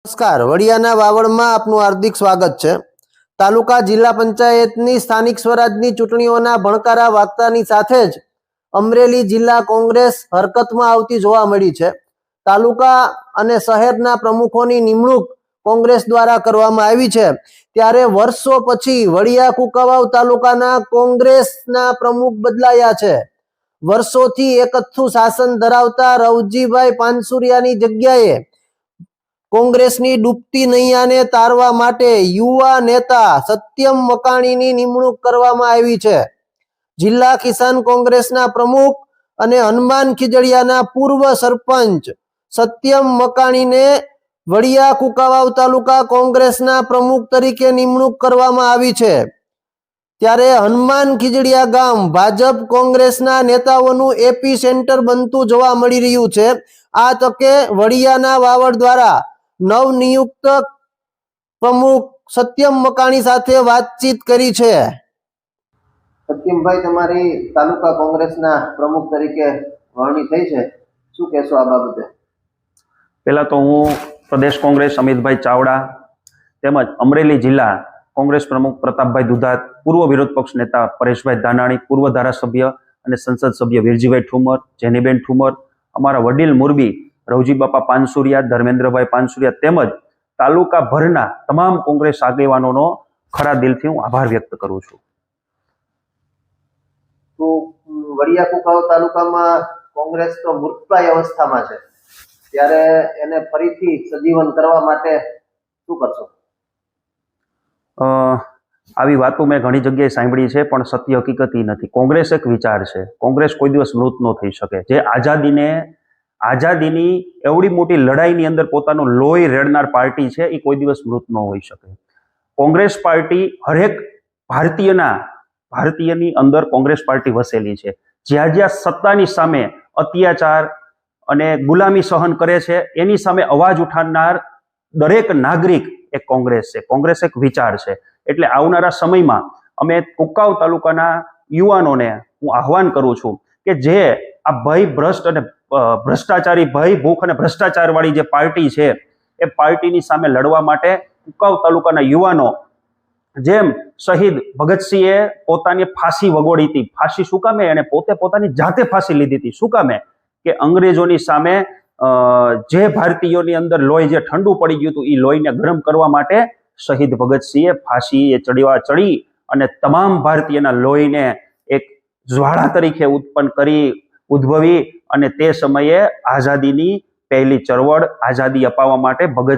નમસ્કાર, વડિયાના વાવડમાં આપનું હાર્દિક સ્વાગત છે। તાલુકા જિલ્લા પંચાયતની સ્થાનિક સ્વરાજની ચૂંટણીઓના ભણકારા વાગતાની સાથે જ અમરેલી જિલ્લા કોંગ્રેસ હરકતમાં આવતી જોવા મળી છે। તાલુકા અને શહેરના પ્રમુખોની નિમણૂક કોંગ્રેસ દ્વારા કરવામાં આવી છે, ત્યારે વર્ષો પછી વડિયા કુંકાવાવ તાલુકાના કોંગ્રેસના પ્રમુખ બદલાયા છે। વર્ષોથી એકથું શાસન ધરાવતા રવજીભાઈ પાનસુરિયાની જગ્યાએ કોંગ્રેસની ડૂબતી નૈયાને તારવા માટે યુવા નેતા સત્યમ મકાણીની નિમણૂક કરવામાં આવી છે। જિલ્લા કિસાન કોંગ્રેસના પ્રમુખ અને હનુમાન ખીજડીયાના પૂર્વ સરપંચ સત્યમ મકાણીને વડિયા કુંકાવાવ તાલુકા કોંગ્રેસના પ્રમુખ તરીકે નિમણૂક કરવામાં આવી છે। ત્યારે હનુમાન ખીજડીયા ગામ ભાજપ કોંગ્રેસના નેતાઓનું એપી સેન્ટર બનતું જોવા મળી રહ્યું છે। આ તકે વડિયાના વાવડ દ્વારા નવનિયુક્ત પ્રમુખ સત્યમ મકાણી સાથે વાતચીત કરી છે। સત્યમભાઈ, તમારી તાલુકા કોંગ્રેસના પ્રમુખ તરીકે વરણી થઈ છે, શું કહેશો આ બાબતે? પહેલા તો હું પ્રદેશ કોંગ્રેસ અમિતભાઈ ચાવડા તેમજ અમરેલી જિલ્લા કોંગ્રેસ પ્રમુખ પ્રતાપભાઈ દુધાત, પૂર્વ વિરોધ પક્ષ નેતા પરેશભાઈ ધાનાણી, પૂર્વ ધારાસભ્ય અને સંસદ સભ્ય વીરજીભાઈ ઠુમર, જેનીબેન ઠુમર, અમારા વડીલ મુરબી રવજી બાપા પાનસુરિયા, ધર્મેન્દ્રભાઈ પાનસુરિયા તેમજ તાલુકા ભરના તમામ કોંગ્રેસ આગેવાનોનો ખરા દિલથી હું આભાર વ્યક્ત કરું છું। તો વડિયા કુંકાવાવ તાલુકામાં કોંગ્રેસ તો મૃતપ્રાય અવસ્થામાં છે, ત્યારે એને ફરીથી સજીવન કરવા માટે શું કરશો? આવી વાતો મેં ઘણી જગ્યાએ સાંભળી છે, પણ સત્ય હકીકત નથી। કોંગ્રેસ એક વિચાર છે, કોંગ્રેસ કોઈ દિવસ મૃત ન થઈ શકે। જે આઝાદીની એવડી મોટી લડાઈની અંદર પોતાનું લોહી રેડનાર પાર્ટી છે, એ કોઈ દિવસ મૃત ન હોઈ શકે। કોંગ્રેસ પાર્ટી હરેક ભારતીયની અંદર કોંગ્રેસ પાર્ટી વસેલી છે। જ્યાં જ્યાં સત્તાની સામે અત્યાચાર અને ગુલામી સહન કરે છે, એની સામે અવાજ ઉઠાવનાર દરેક નાગરિક એક કોંગ્રેસ છે। કોંગ્રેસ એક વિચાર છે। એટલે આવનારા સમયમાં અમે કુંકાવાવ તાલુકાના યુવાનોને હું આહવાન કરું છું કે જે આ ભય ભ્રષ્ટ અને ભ્રષ્ટાચારી ભય ભૂખ અને ભ્રષ્ટાચાર વાળી જે પાર્ટી છે, એ પાર્ટીની સામે લડવા માટે કુંકાવાવ તાલુકાના યુવાનો જેમ શહીદ ભગતસિંહે પોતાની ફાંસી વગોડી હતી, ફાંસી શું કામે? એને પોતાની જાતે ફાંસી લીધી હતી। શું કામે? કે અંગ્રેજોની સામે જે ભારતીયોની અંદર લોહી જે ઠંડુ પડી ગયું હતું, એ લોહીને ગરમ કરવા માટે શહીદ ભગતસિંહે ફાંસી ચડી અને તમામ ભારતીયના લોહીને એક જ્વાળા તરીકે ઉદ્ભવી અને તે સમયે આઝાદીની પહેલી ચળવળ, આઝાદી અપાવવા માટે ભગત